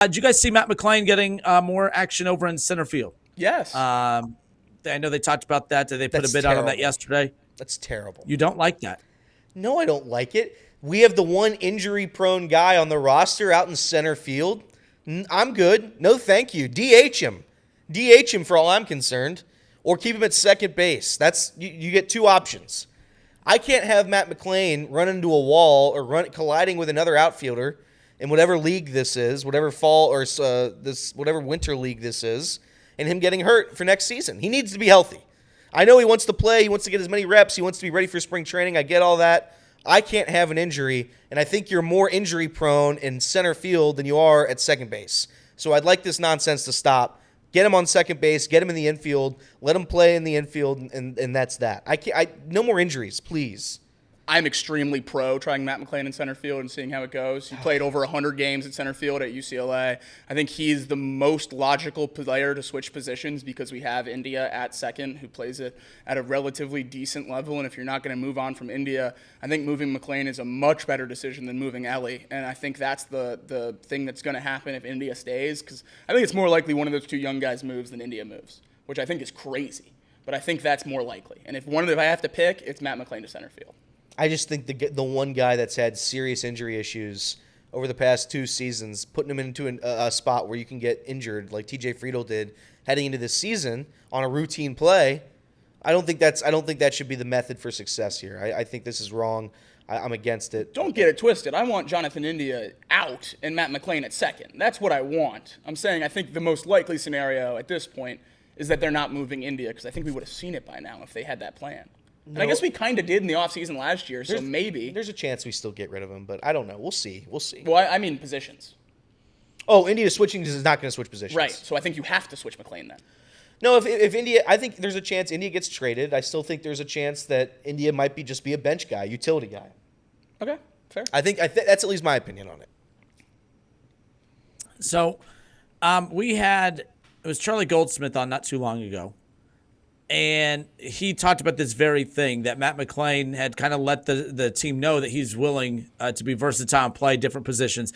Did you guys see Matt McLain getting more action over in center field? Yes. I know they talked about that. They put a That's bid out on that terrible. yesterday. That's terrible. You don't like that? No, I don't like it. We have the one injury-prone guy on the roster out in center field. I'm good. No, thank you. DH him. DH him for all I'm concerned. Or keep him at second base. That's you get two options. I can't have Matt McLain run into a wall or colliding with another outfielder in whatever league this is, whatever fall or whatever winter league this is, and him getting hurt for next season. He needs to be healthy. I know he wants to play. He wants to get as many reps. He wants to be ready for spring training. I get all that. I can't have an injury, and I think you're more injury prone in center field than you are at second base. So I'd like this nonsense to stop. Get him on second base. Get him in the infield. Let him play in the infield, and that's that. No more injuries, please. I'm extremely pro trying Matt McLain in center field and seeing how it goes. He played over 100 games at center field at UCLA. I think he's the most logical player to switch positions because we have India at second who plays it at a relatively decent level. And if you're not going to move on from India, I think moving McLain is a much better decision than moving Ellie. And I think that's the thing that's going to happen if India stays, because I think it's more likely one of those two young guys moves than India moves, which I think is crazy. But I think that's more likely. And if I have to pick, it's Matt McLain to center field. I just think the one guy that's had serious injury issues over the past 2 seasons, putting him into a spot where you can get injured like TJ Friedel did heading into this season on a routine play, I don't think that should be the method for success here. I think this is wrong. I'm against it. Don't get it twisted. I want Jonathan India out and Matt McLain at second. That's what I want. I'm saying I think the most likely scenario at this point is that they're not moving India, because I think we would have seen it by now if they had that plan. And I guess we kind of did in the offseason last year, so maybe. There's a chance we still get rid of him, but I don't know. We'll see. Well, I mean positions. Oh, India switching is not going to switch positions. Right, so I think you have to switch McLain then. No, if India, I think there's a chance India gets traded. I still think there's a chance that India might just be a bench guy, utility guy. Okay, fair. I think that's at least my opinion on it. So it was Charlie Goldsmith on not too long ago. And he talked about this very thing, that Matt McLain had kind of let the team know that he's willing to be versatile and play different positions.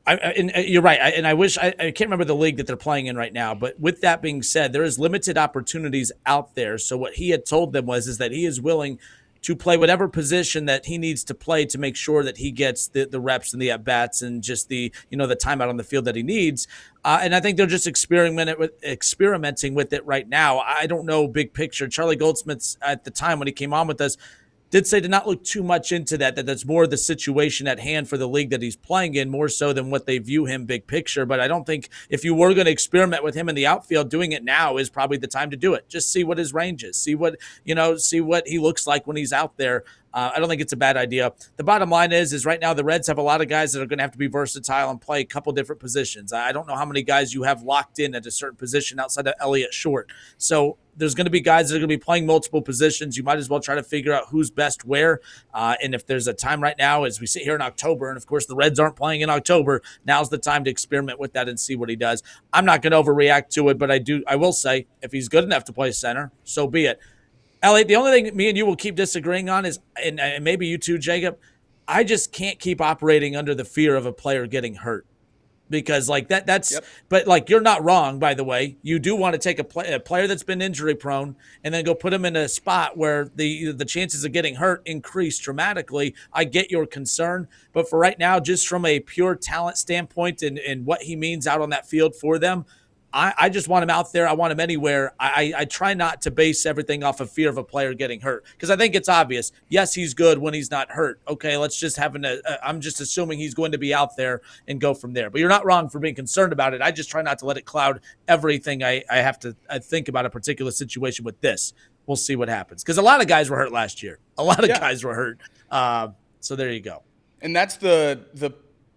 And you're right. I wish I can't remember the league that they're playing in right now. But with that being said, there is limited opportunities out there. So what he had told them is that he is willing to play whatever position that he needs to play to make sure that he gets the reps and the at-bats and just the time out on the field that he needs. And I think they're just experimenting with it right now. I don't know big picture. Charlie Goldsmith, at the time when he came on with us, did say to not look too much into that that's more the situation at hand for the league that he's playing in, more so than what they view him big picture. But I don't think if you were going to experiment with him in the outfield, doing it now is probably the time to do it. Just see what his range is, see what he looks like when he's out there. I don't think it's a bad idea. The bottom line is right now the Reds have a lot of guys that are going to have to be versatile and play a couple different positions. I don't know how many guys you have locked in at a certain position outside of Elliott Short. So there's going to be guys that are going to be playing multiple positions. You might as well try to figure out who's best where. And if there's a time right now, as we sit here in October, and of course the Reds aren't playing in October, now's the time to experiment with that and see what he does. I'm not going to overreact to it, but I will say if he's good enough to play center, so be it. Elliot, the only thing me and you will keep disagreeing on is, and maybe you too, Jacob, I just can't keep operating under the fear of a player getting hurt. Because that's yep. But you're not wrong, by the way. You do want to take a player that's been injury prone and then go put him in a spot where the chances of getting hurt increase dramatically. I get your concern, but for right now, just from a pure talent standpoint and what he means out on that field for them, I just want him out there. I want him anywhere. I try not to base everything off of fear of a player getting hurt, because I think it's obvious. Yes, he's good when he's not hurt. Okay, let's just I'm just assuming he's going to be out there and go from there. But you're not wrong for being concerned about it. I just try not to let it cloud everything I have to think about a particular situation with this. We'll see what happens, because a lot of guys were hurt last year. A lot of guys were hurt. So there you go. And that's the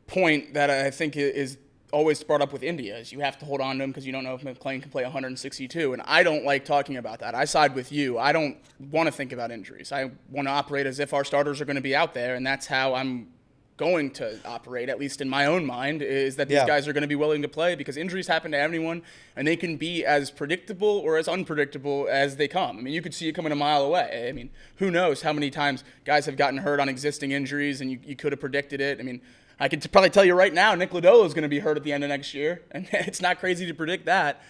point that I think is always brought up with India, is you have to hold on to him because you don't know if McLean can play 162. And I don't like talking about that. I side with you. I don't want to think about injuries. I want to operate as if our starters are going to be out there, and that's how I'm going to operate, at least in my own mind, is that these guys are going to be willing to play, because injuries happen to everyone, and they can be as predictable or as unpredictable as they come. I mean, you could see it coming a mile away. I mean, who knows how many times guys have gotten hurt on existing injuries, and you could have predicted it. I mean, I could probably tell you right now, Nick Lodolo is going to be hurt at the end of next year, and it's not crazy to predict that.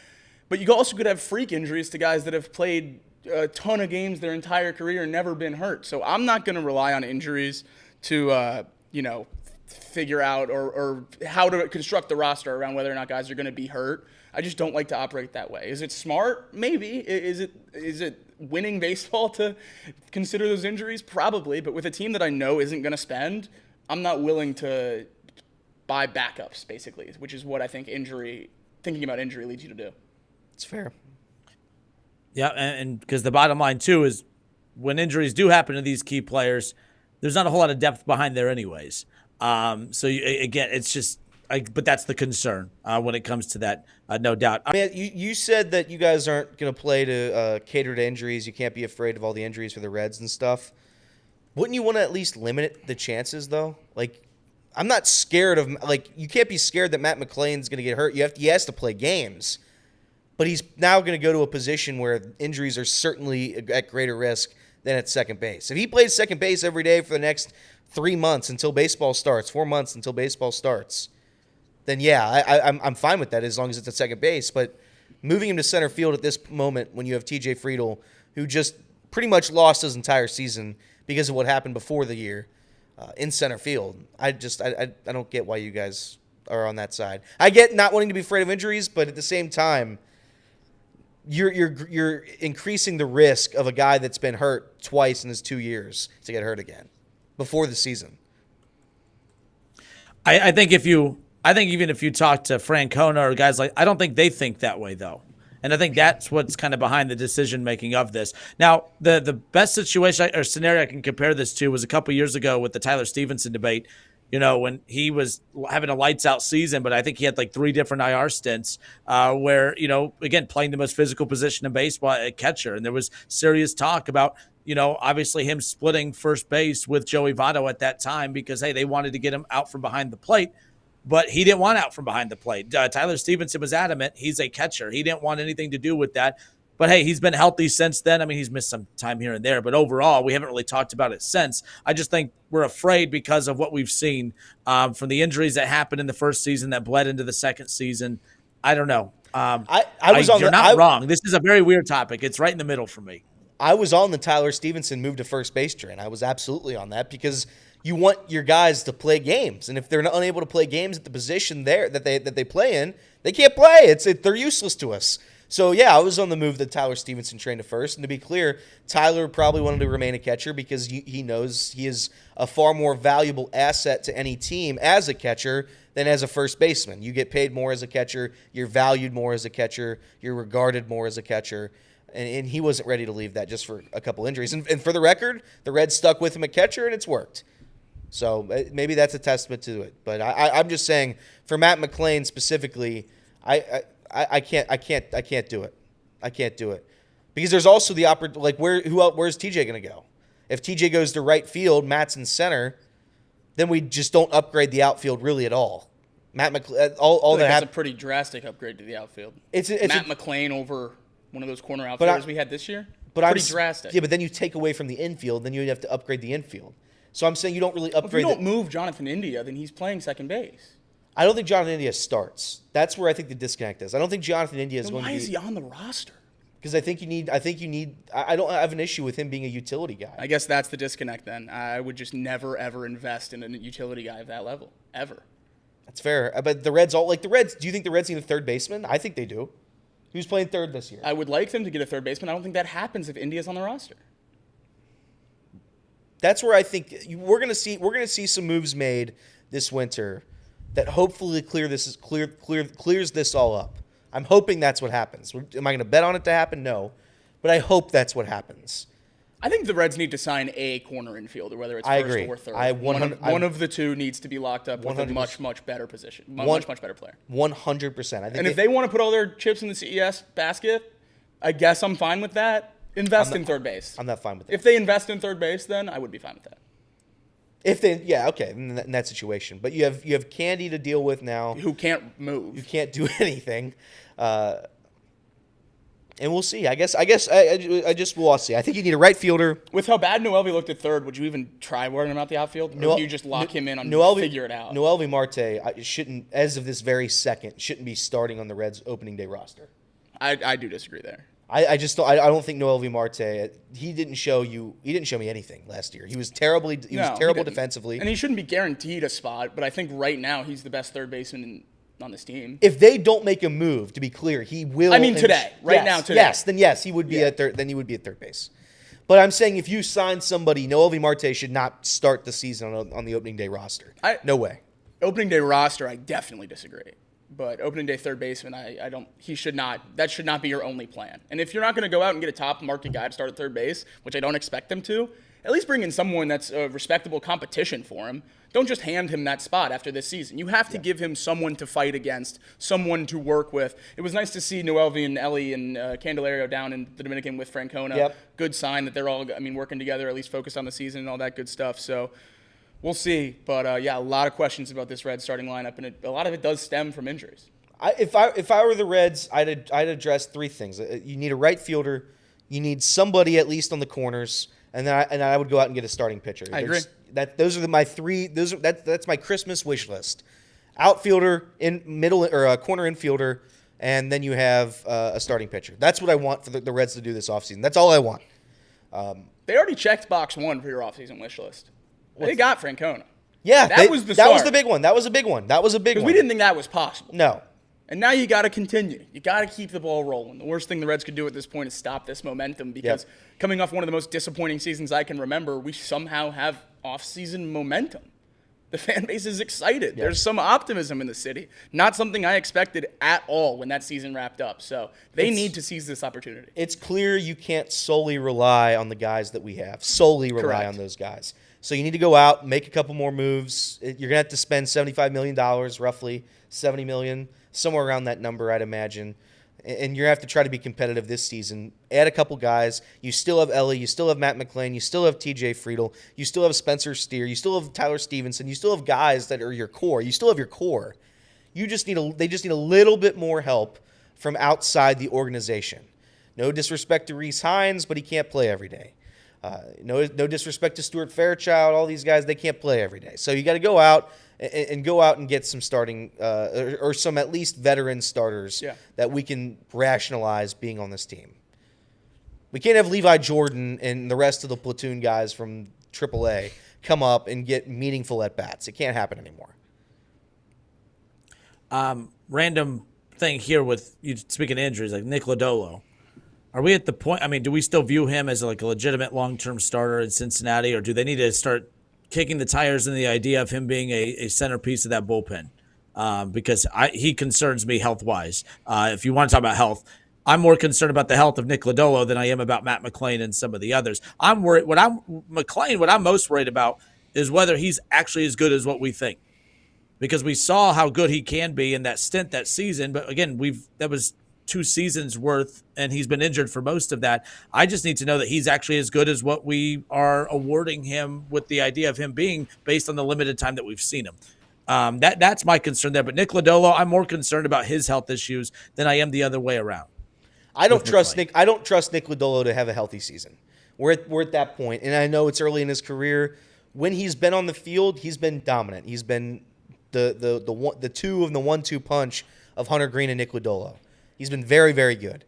But you also could have freak injuries to guys that have played a ton of games their entire career and never been hurt. So I'm not going to rely on injuries to, figure out or how to construct the roster around whether or not guys are going to be hurt. I just don't like to operate that way. Is it smart? Maybe. Is it winning baseball to consider those injuries? Probably. But with a team that I know isn't going to spend, I'm not willing to buy backups, basically, which is what I think thinking about injury leads you to do. It's fair. Yeah, and because the bottom line, too, is when injuries do happen to these key players, there's not a whole lot of depth behind there anyways. Again, it's just but that's the concern when it comes to that, no doubt. I mean, you said that you guys aren't going to play to cater to injuries. You can't be afraid of all the injuries for the Reds and stuff. Wouldn't you want to at least limit the chances, though? Like, I'm not scared of – like, you can't be scared that Matt McLain's going to get hurt. He has to play games. But he's now going to go to a position where injuries are certainly at greater risk than at second base. If he plays second base every day for the next 3 months until baseball starts, 4 months until baseball starts – then yeah, I'm fine with that as long as it's at second base. But moving him to center field at this moment when you have TJ Friedl, who just pretty much lost his entire season because of what happened before the year in center field, I don't get why you guys are on that side. I get not wanting to be afraid of injuries, but at the same time, you're increasing the risk of a guy that's been hurt twice in his 2 years to get hurt again before the season. I think even if you talk to Francona or guys I don't think they think that way, though. And I think that's what's kind of behind the decision-making of this. Now, the best situation or scenario I can compare this to was a couple years ago with the Tyler Stevenson debate, when he was having a lights-out season, but I think he had like 3 different IR stints where, again, playing the most physical position in baseball at catcher. And there was serious talk about, obviously him splitting first base with Joey Votto at that time because, hey, they wanted to get him out from behind the plate. But he didn't want out from behind the plate. Tyler Stevenson was adamant. He's a catcher. He didn't want anything to do with that. But, hey, he's been healthy since then. I mean, he's missed some time here and there. But overall, we haven't really talked about it since. I just think we're afraid because of what we've seen from the injuries that happened in the first season that bled into the second season. I don't know. You're not wrong. This is a very weird topic. It's right in the middle for me. I was on the Tyler Stevenson move to first base train. I was absolutely on that because – you want your guys to play games, and if they're not unable to play games at the position there that they play in, they can't play. They're useless to us. So yeah, I was on the move that Tyler Stevenson trained to first, and to be clear, Tyler probably wanted to remain a catcher because he knows he is a far more valuable asset to any team as a catcher than as a first baseman. You get paid more as a catcher, you're valued more as a catcher, you're regarded more as a catcher. And he wasn't ready to leave that just for a couple injuries. And for the record, the Reds stuck with him at catcher, and it's worked. So maybe that's a testament to it. But I'm just saying, for Matt McLain specifically, I can't do it. I can't do it because there's also the where's TJ going to go? If TJ goes to right field, Matt's in center, then we just don't upgrade the outfield really at all. Matt McLain, that's a pretty drastic upgrade to the outfield. It's Matt McLain over one of those corner outfielders we had this year. Pretty drastic. Yeah, but then you take away from the infield, then you have to upgrade the infield. So I'm saying you don't really upgrade. If you don't move Jonathan India, then he's playing second base. I don't think Jonathan India starts. That's where I think the disconnect is. I don't think Jonathan India is going to be. Why is he on the roster? Because I think you need. I don't have an issue with him being a utility guy. I guess that's the disconnect. Then I would just never ever invest in a utility guy of that level ever. That's fair. But the Reds the Reds. Do you think the Reds need a third baseman? I think they do. Who's playing third this year? I would like them to get a third baseman. I don't think that happens if India's on the roster. That's where I think we're gonna see some moves made this winter that hopefully clears this all up. I'm hoping that's what happens. Am I gonna bet on it to happen? No, but I hope that's what happens. I think the Reds need to sign a corner infielder, whether it's first or third. One of the two needs to be locked up with a much better position, much better player. 100%. And if they want to put all their chips in the CES basket, I guess I'm fine with that. Invest in third base. I'm not fine with that. If they invest in third base, then I would be fine with that. In that situation. But you have Candy to deal with now. Who can't move. You can't do anything. And And we'll see. I just will see. I think you need a right fielder. With how bad Noelvi looked at third, would you even try worrying about the outfield? Or do you just lock him in on figure it out? Noelvi Marte shouldn't, as of this very second, shouldn't be starting on the Reds opening day roster. I do disagree there. I don't think Noelvi Marte. He didn't show me anything last year. He was terrible defensively, and he shouldn't be guaranteed a spot. But I think right now he's the best third baseman on this team. If they don't make a move, to be clear, he will. I mean, today, now, Yes, then yes, he would be at third. Then he would be at third base. But I'm saying if you sign somebody, Noelvi Marte should not start the season on the opening day roster. No way. Opening day roster, I definitely disagree. But opening day third baseman, I don't. He should not. That should not be your only plan. And if you're not going to go out and get a top market guy to start at third base, which I don't expect them to, at least bring in someone that's a respectable competition for him. Don't just hand him that spot after this season. You have to give him someone to fight against, someone to work with. It was nice to see Noelvi and Ellie and Candelario down in the Dominican with Francona. Yep. Good sign that they're all, working together, at least focused on the season and all that good stuff. So we'll see. But, a lot of questions about this Reds starting lineup, and a lot of it does stem from injuries. If I were the Reds, I'd address three things. You need a right fielder. You need somebody at least on the corners. And then I would go out and get a starting pitcher. I agree. Those are my three. That's my Christmas wish list: outfielder, in middle or a corner infielder, and then you have a starting pitcher. That's what I want for the Reds to do this offseason. That's all I want. They already checked box one for your offseason wish list. They got Francona. Yeah, that was the start. That was the big one. That was a big one. Because we didn't think that was possible. No. And now you got to continue. You got to keep the ball rolling. The worst thing the Reds could do at this point is stop this momentum because coming off one of the most disappointing seasons I can remember, we somehow have off-season momentum. The fan base is excited. Yeah. There's some optimism in the city. Not something I expected at all when that season wrapped up. So they need to seize this opportunity. It's clear you can't solely rely on the guys that we have. Rely on those guys. So you need to go out, make a couple more moves. You're going to have to spend $75 million, roughly $70 million, somewhere around that number, I'd imagine. And you're going to have to try to be competitive this season. Add a couple guys. You still have Ellie. You still have Matt McLain. You still have TJ Friedel. You still have Spencer Steer. You still have Tyler Stevenson. You still have guys that are your core. You still have your core. They just need a little bit more help from outside the organization. No disrespect to Reese Hines, but he can't play every day. No disrespect to Stuart Fairchild. All these guys, they can't play every day. So you got to go out and get some starting or some at least veteran starters that we can rationalize being on this team. We can't have Levi Jordan and the rest of the platoon guys from AAA come up and get meaningful at-bats. It can't happen anymore. Random thing here with you speaking of injuries, like Nick Lodolo. Are we at the point, do we still view him as like a legitimate long-term starter in Cincinnati, or do they need to start kicking the tires in the idea of him being a centerpiece of that bullpen? Because he concerns me health-wise. If you want to talk about health, I'm more concerned about the health of Nick Lodolo than I am about Matt McLain and some of the others. I'm worried. What I'm most worried about is whether he's actually as good as what we think. Because we saw how good he can be in that stint that season, but again, that was 2 seasons worth, and he's been injured for most of that. I just need to know that he's actually as good as what we are awarding him with the idea of him being based on the limited time that we've seen him. That's my concern there. But Nick Lodolo, I'm more concerned about his health issues than I am the other way around. I don't trust Nick Lodolo to have a healthy season. We're at that point, and I know it's early in his career. When he's been on the field, he's been dominant. He's been the two of the 1-2 punch of Hunter Green and Nick Lodolo. He's been very, very good.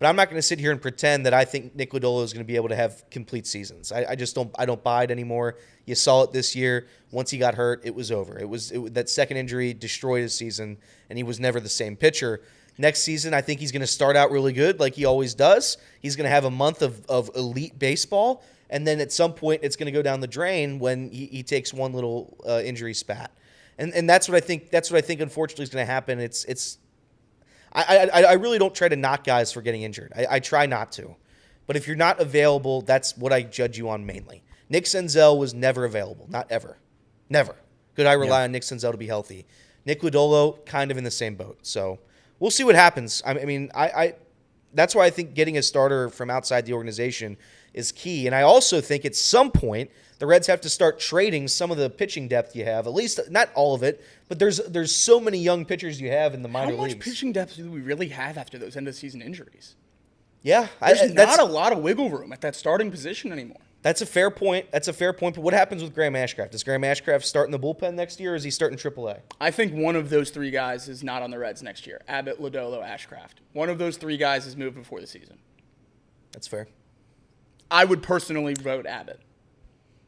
But I'm not going to sit here and pretend that I think Nick Lodolo is going to be able to have complete seasons. I just don't buy it anymore. You saw it this year. Once he got hurt, it was over. That second injury destroyed his season, and he was never the same pitcher. Next season, I think he's going to start out really good like he always does. He's going to have a month of elite baseball, and then at some point it's going to go down the drain when he takes one little injury spat. And that's what I think. That's what I think. Unfortunately, is going to happen. I really don't try to knock guys for getting injured. I try not to. But if you're not available, that's what I judge you on mainly. Nick Senzel was never available. Not ever. Never. Could I rely on Nick Senzel to be healthy? Nick Lodolo, kind of in the same boat. So we'll see what happens. That's why I think getting a starter from outside the organization is key. And I also think at some point the Reds have to start trading some of the pitching depth you have. At least not all of it, but there's so many young pitchers you have in the minor leagues. How much pitching depth do we really have after those end of season injuries? Yeah, There's not a lot of wiggle room at that starting position anymore. That's a fair point. But what happens with Graham Ashcraft? Does Graham Ashcraft start in the bullpen next year, or is he starting AAA? I think one of those three guys is not on the Reds next year. Abbott, Lodolo, Ashcraft. One of those three guys is moved before the season. That's fair. I would personally vote Abbott.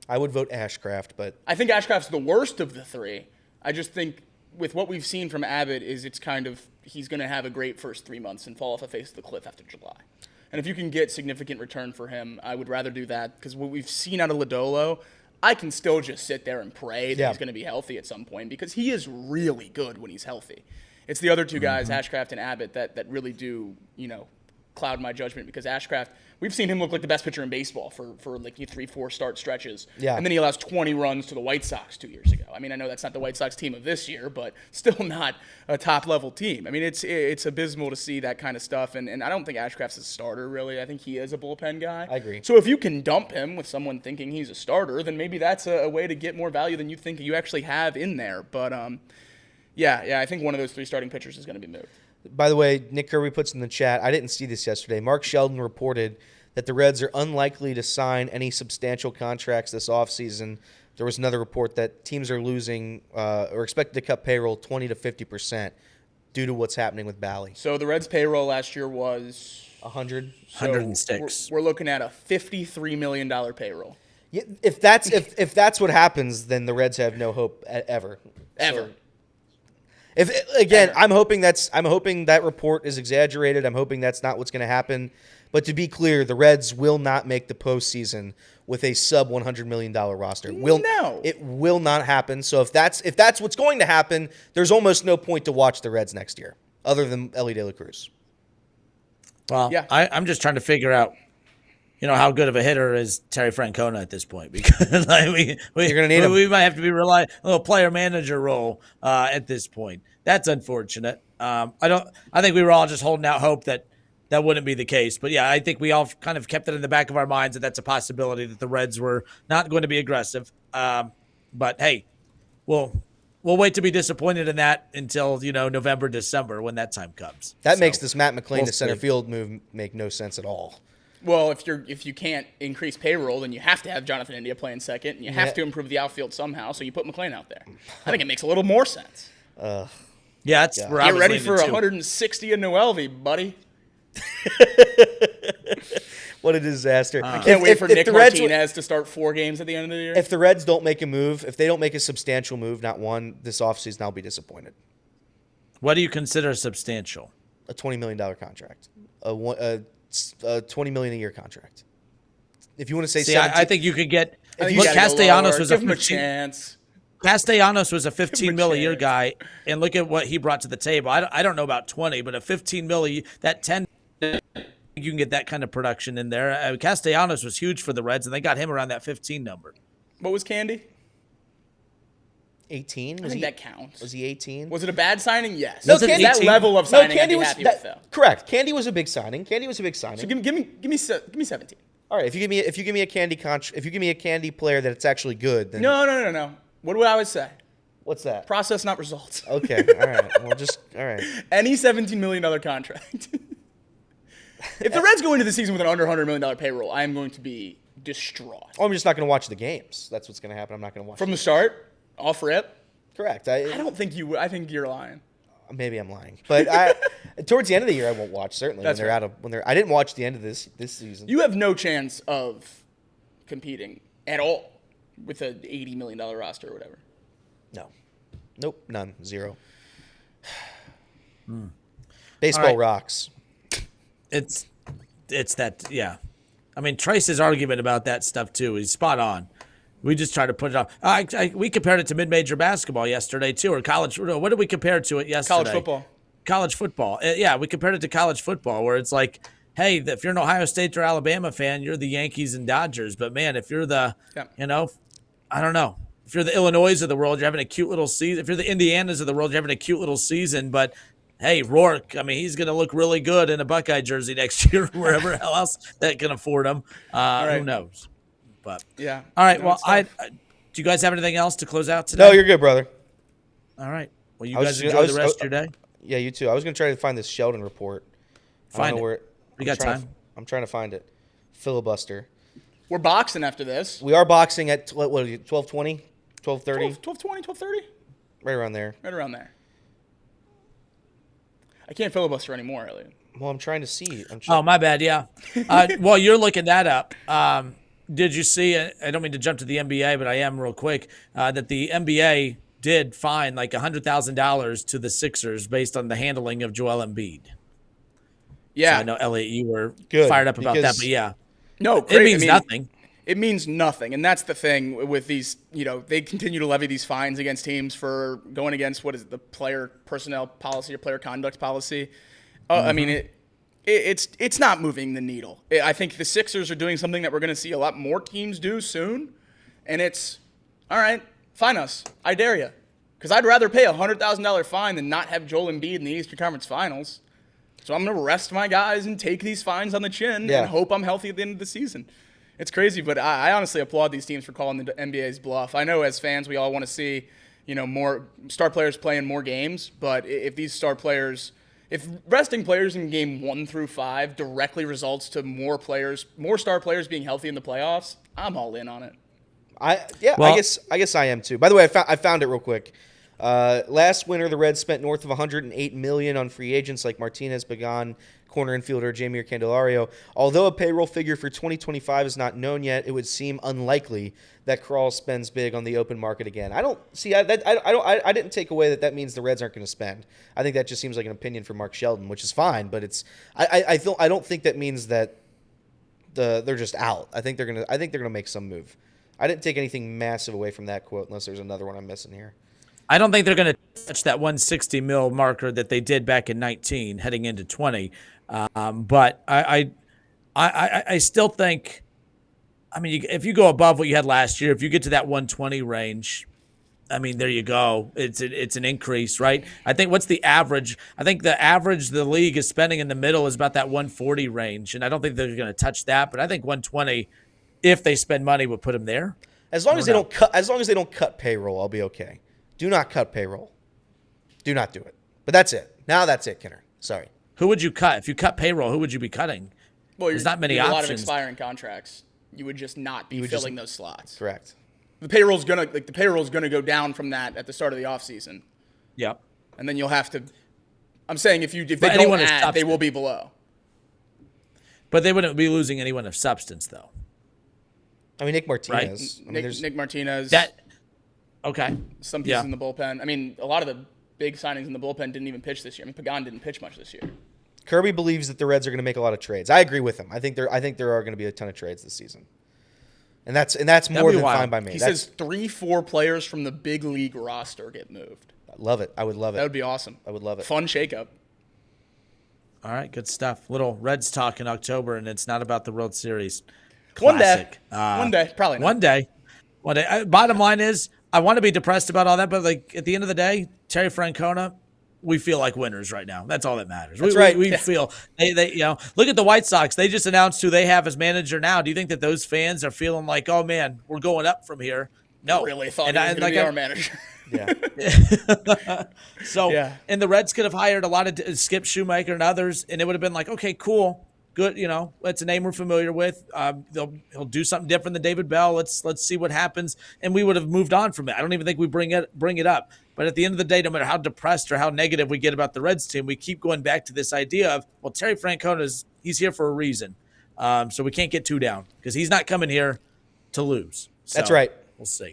I would vote Ashcraft, but I think Ashcraft's the worst of the three. I just think with what we've seen from Abbott is it's kind of he's going to have a great first 3 months and fall off the face of the cliff after July. And if you can get significant return for him, I would rather do that because what we've seen out of Lodolo, I can still just sit there and pray that he's going to be healthy at some point because he is really good when he's healthy. It's the other two guys, Ashcraft and Abbott, that really do, cloud my judgment because Ashcraft, we've seen him look like the best pitcher in baseball for like 3-4 start stretches. Yeah. And then he allows 20 runs to the White Sox 2 years ago. I mean, I know that's not the White Sox team of this year, but still not a top-level team. I mean, it's abysmal to see that kind of stuff, and I don't think Ashcraft's a starter, really. I think he is a bullpen guy. I agree. So if you can dump him with someone thinking he's a starter, then maybe that's a way to get more value than you think you actually have in there. But, yeah, I think one of those three starting pitchers is going to be moved. By the way, Nick Kirby puts in the chat, I didn't see this yesterday. Mark Sheldon reported that the Reds are unlikely to sign any substantial contracts this offseason. There was another report that teams are losing or expected to cut payroll 20 to 50% due to what's happening with Bally. So the Reds' payroll last year was 100, 106. We're looking at a $53 million payroll. Yeah, if that's what happens, then the Reds have no hope ever. Ever. So, I'm hoping that report is exaggerated. I'm hoping that's not what's going to happen. But to be clear, the Reds will not make the postseason with a sub $100 million roster. It will not happen. So if that's what's going to happen, there's almost no point to watch the Reds next year, other than Ellie De La Cruz. Well, yeah. I'm just trying to figure out, how good of a hitter is Terry Francona at this point? Because you're going to need him. We might have to be relying a little player manager role at this point. That's unfortunate. I think we were all just holding out hope that wouldn't be the case. But yeah, I think we all kind of kept it in the back of our minds that that's a possibility that the Reds were not going to be aggressive. But hey, we'll wait to be disappointed in that until November, December when that time comes. That makes this Matt McLean to center field move make no sense at all. Well, if you can't increase payroll, then you have to have Jonathan India playing second, and you have to improve the outfield somehow. So you put McLean out there. I think it makes a little more sense. Yeah, get ready for 160 in Noelvi, buddy. What a disaster! I can't wait for Nick Martinez to start 4 games at the end of the year. If the Reds don't make a move, if they don't make a substantial move, not one this offseason, I'll be disappointed. What do you consider substantial? A $20 million contract. A $20 million a year contract. If you want to say, I think you could get. Look, Castellanos was give him a chance. Castellanos was a $15 million a year guy, and look at what he brought to the table. I don't know about 20, but a $15 million, that 10, you can get that kind of production in there. Castellanos was huge for the Reds, and they got him around that 15 number. What was Candy? 18. I think that counts. Was he 18? Was it a bad signing? Yes. No, Candy, that level of signing, Candy was correct. Candy was a big signing. So give me 17. All right. If you give me a Candy if you give me a Candy player that's actually good, then no. What would I always say? What's that? Process, not results. Okay. All right. Well, all right. Any $17 million contract. If the Reds go into the season with an under $100 million payroll, I am going to be distraught. Oh, I'm just not going to watch the games. That's what's going to happen. I'm not going to watch from the start. Off rip. Correct. I don't think you would. I think you're lying. Maybe I'm lying, but towards the end of the year, I won't watch. Certainly, That's I didn't watch the end of this season. You have no chance of competing at all with an $80 million roster or whatever. No, nope, none, zero. Baseball rocks. It's that, yeah. I mean, Trace's argument about that stuff too is spot on. We just try to put it off. We compared it to mid-major basketball yesterday too, or college. What did we compare it to it yesterday? College football. College football. Yeah, we compared it to college football, where it's like, hey, if you're an Ohio State or Alabama fan, you're the Yankees and Dodgers. But man, if you're the, I don't know. If you're the Illinois of the world, you're having a cute little season. If you're the Indianas of the world, you're having a cute little season. But hey, Rourke, I mean, he's going to look really good in a Buckeye jersey next year, wherever else that can afford him. Who knows? But yeah. All right. Well, do you guys have anything else to close out today? No, you're good, brother. All right. Well, you guys enjoy the rest of your day. Yeah, you too. I was going to try to find this Sheldon report. Find it. We got time. I'm trying to find it. Filibuster. We're boxing after this. We are boxing at, what are you, 12:20? 12:30? 12:20, 12:30? Right around there. Right around there. I can't filibuster anymore, Elliot. Well, I'm trying to see. Oh, my bad. Yeah. Well, you're looking that up. Did you see? I don't mean to jump to the NBA, but I am real quick. That the NBA did fine like $100,000 to the Sixers based on the handling of Joel Embiid. Yeah. So I know, Elliot, you were Good, fired up about that, because- but yeah. No, great. It means nothing. It means nothing. And that's the thing with these, they continue to levy these fines against teams for going against, what is it, the player personnel policy or player conduct policy. I mean, it's not moving the needle. I think the Sixers are doing something that we're going to see a lot more teams do soon. And it's, all right, fine us. I dare you. Because I'd rather pay a $100,000 fine than not have Joel Embiid in the Eastern Conference Finals. So I'm going to rest my guys and take these fines on the chin and hope I'm healthy at the end of the season. It's crazy, but I honestly applaud these teams for calling the NBA's bluff. I know as fans we all want to see, more star players playing more games, but if these star players, if resting players in game 1 through 5 directly results to more star players being healthy in the playoffs, I'm all in on it. I guess I am too. By the way, I found it real quick. Last winter, the Reds spent north of $108 million on free agents like Martinez, Pagan, corner infielder Jamier Candelario. Although a payroll figure for 2025 is not known yet, it would seem unlikely that Krall spends big on the open market again. I don't see. I didn't take away that means the Reds aren't going to spend. I think that just seems like an opinion from Mark Sheldon, which is fine. But it's I don't think that means that they're just out. I think they're gonna make some move. I didn't take anything massive away from that quote, unless there's another one I'm missing here. I don't think they're going to touch that 160 mil marker that they did back in 19, heading into 20. But I still think, I mean, if you go above what you had last year, if you get to that 120 range, I mean, there you go. It's an increase, right? I think what's the average? I think the average the league is spending in the middle is about that 140 range, and I don't think they're going to touch that. But I think 120, if they spend money, would put them there. As long as they don't cut payroll, I'll be okay. Do not cut payroll. Do not do it. But that's it. Now that's it, Kinner. Sorry. Who would you cut? If you cut payroll, who would you be cutting? Well, there's not many options. A lot of options. expiring contracts. You would just not be filling those slots. Correct. The payroll's gonna go down from that at the start of the offseason. Yep. And then you'll have to. I'm saying if they anyone don't is add, they will be below. But they wouldn't be losing anyone of substance, though. I mean, Nick Martinez. Right? Nick Martinez. Okay. Some pieces in the bullpen. I mean, a lot of the big signings in the bullpen didn't even pitch this year. I mean, Pagan didn't pitch much this year. Kirby believes that the Reds are going to make a lot of trades. I agree with him. I think there are going to be a ton of trades this season, and that's more than fine by me. He says 3-4 players from the big league roster get moved. I love it. I would love it. That would be awesome. I would love it. Fun shakeup. All right, good stuff. Little Reds talk in October, and it's not about the World Series. Classic. One day, probably not. One day. Bottom line is, I want to be depressed about all that, but like at the end of the day, Terry Francona, we feel like winners right now. That's all that matters. That's right. We feel they look at the White Sox. They just announced who they have as manager now. Do you think that those fans are feeling like, oh man, we're going up from here? No, I really thought he was going to be our manager. Yeah. And the Reds could have hired a lot of Skip Shoemaker and others, and it would have been like, okay, cool. Good, it's a name we're familiar with. He'll do something different than David Bell. Let's see what happens, and we would have moved on from it. I don't even think we bring it up. But at the end of the day, no matter how depressed or how negative we get about the Reds team, we keep going back to this idea of, well, Terry Francona he's here for a reason, so we can't get too down because he's not coming here to lose. So, That's right. We'll see.